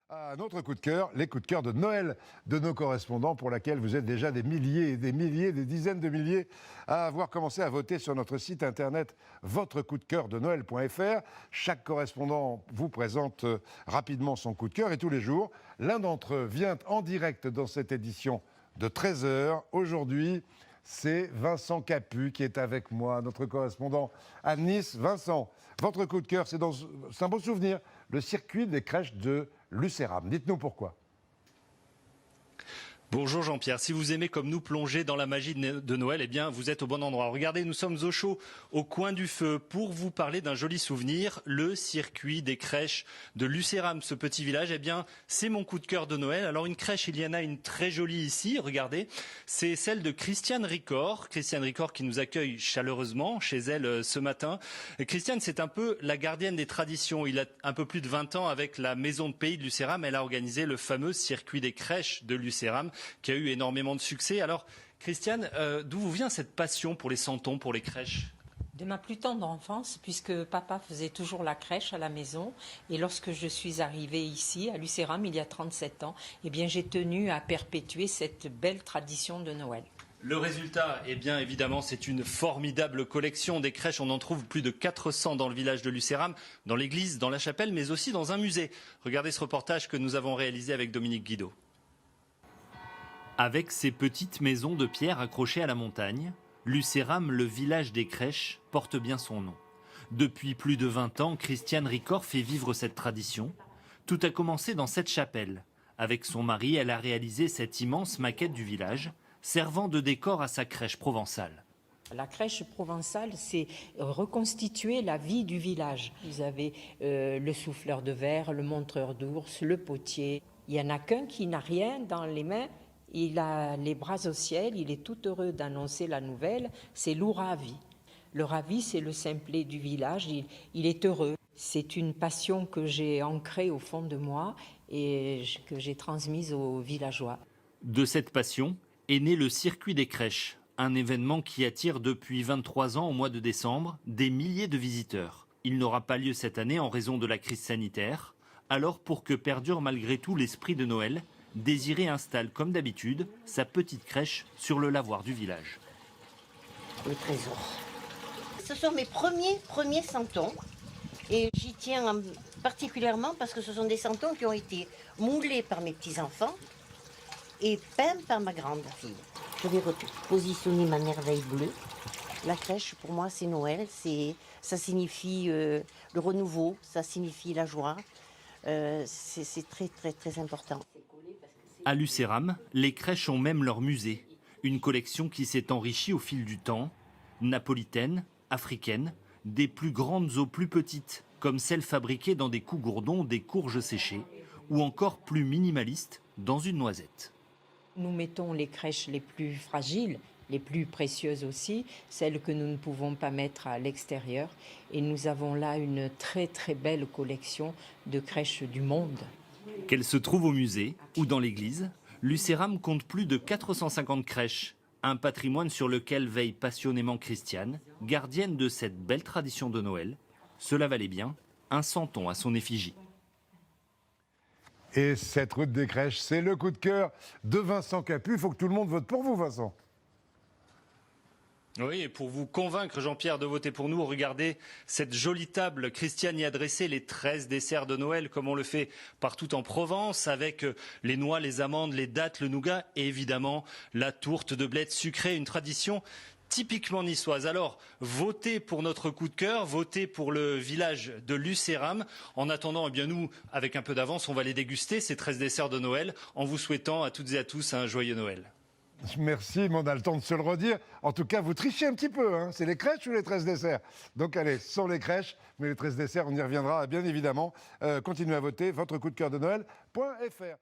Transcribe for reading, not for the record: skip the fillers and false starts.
À notre coup de cœur, les coups de cœur de Noël de nos correspondants pour laquelle vous êtes déjà des milliers et des milliers, des dizaines de milliers à avoir commencé à voter sur notre site internet votrecoupdecoeurdenoël.fr. Chaque correspondant vous présente rapidement son coup de cœur et tous les jours, l'un d'entre eux vient en direct dans cette édition de 13h. Aujourd'hui, c'est Vincent Capu qui est avec moi, notre correspondant à Nice. Vincent, votre coup de cœur, c'est un beau souvenir, le circuit des crèches de Lucéram. Dites-nous pourquoi. Bonjour Jean-Pierre, si vous aimez comme nous plonger dans la magie de Noël, eh bien vous êtes au bon endroit. Regardez, nous sommes au chaud, au coin du feu, pour vous parler d'un joli souvenir, le circuit des crèches de Lucéram. Ce petit village, eh bien c'est mon coup de cœur de Noël. Alors une crèche, il y en a une très jolie ici, regardez, c'est celle de Christiane Ricor. Christiane Ricor qui nous accueille chaleureusement chez elle ce matin. Christiane, c'est un peu la gardienne des traditions. Il a un peu plus de 20 ans avec la maison de pays de Lucéram. Elle a organisé le fameux circuit des crèches de Lucéram, qui a eu énormément de succès. Alors, Christiane, d'où vous vient cette passion pour les santons, pour les crèches ? De ma plus tendre enfance, puisque papa faisait toujours la crèche à la maison. Et lorsque je suis arrivée ici, à Lucéram, il y a 37 ans, eh bien, j'ai tenu à perpétuer cette belle tradition de Noël. Le résultat, eh bien évidemment, c'est une formidable collection des crèches. On en trouve plus de 400 dans le village de Lucéram, dans l'église, dans la chapelle, mais aussi dans un musée. Regardez ce reportage que nous avons réalisé avec Dominique Guido. Avec ses petites maisons de pierre accrochées à la montagne, Lucéram, le village des crèches, porte bien son nom. Depuis plus de 20 ans, Christiane Ricor fait vivre cette tradition. Tout a commencé dans cette chapelle. Avec son mari, elle a réalisé cette immense maquette du village, servant de décor à sa crèche provençale. La crèche provençale, c'est reconstituer la vie du village. Vous avez le souffleur de verre, le montreur d'ours, le potier. Il n'y en a qu'un qui n'a rien dans les mains. Il a les bras au ciel, il est tout heureux d'annoncer la nouvelle, c'est l'Ouravi. Le Ravi, c'est le simplet du village, il est heureux. C'est une passion que j'ai ancrée au fond de moi et que j'ai transmise aux villageois. De cette passion est né le circuit des crèches, un événement qui attire depuis 23 ans au mois de décembre des milliers de visiteurs. Il n'aura pas lieu cette année en raison de la crise sanitaire. Alors pour que perdure malgré tout l'esprit de Noël, Désiré installe, comme d'habitude, sa petite crèche sur le lavoir du village. Le trésor. Ce sont mes premiers santons. Et j'y tiens particulièrement parce que ce sont des santons qui ont été moulés par mes petits-enfants et peints par ma grande fille. Je vais positionner ma merveille bleue. La crèche, pour moi, c'est Noël. Ça signifie le renouveau, ça signifie la joie. C'est très, très, très important. À Lucéram, les crèches ont même leur musée. Une collection qui s'est enrichie au fil du temps. Napolitaine, africaine, des plus grandes aux plus petites, comme celles fabriquées dans des coups-gourdons, des courges séchées, ou encore plus minimalistes, dans une noisette. Nous mettons les crèches les plus fragiles, les plus précieuses aussi, celles que nous ne pouvons pas mettre à l'extérieur. Et nous avons là une très très belle collection de crèches du monde. Qu'elles se trouvent au musée ou dans l'église, Lucéram compte plus de 450 crèches. Un patrimoine sur lequel veille passionnément Christiane, gardienne de cette belle tradition de Noël. Cela valait bien un santon à son effigie. Et cette route des crèches, c'est le coup de cœur de Vincent Capu. Il faut que tout le monde vote pour vous, Vincent. Oui, et pour vous convaincre, Jean-Pierre, de voter pour nous, regardez cette jolie table. Christiane y a dressé les 13 desserts de Noël, comme on le fait partout en Provence, avec les noix, les amandes, les dattes, le nougat et évidemment la tourte de blettes sucrée, une tradition typiquement niçoise. Alors, votez pour notre coup de cœur, votez pour le village de Lucéram. En attendant, eh bien nous, avec un peu d'avance, on va les déguster, ces 13 desserts de Noël, en vous souhaitant à toutes et à tous un joyeux Noël. Merci, mais on a le temps de se le redire. En tout cas, vous trichez un petit peu, hein. C'est les crèches ou les 13 desserts? Donc allez, ce sont les crèches, mais les 13 desserts, on y reviendra bien évidemment. Continuez à voter, votre coup de cœur de Noël.fr.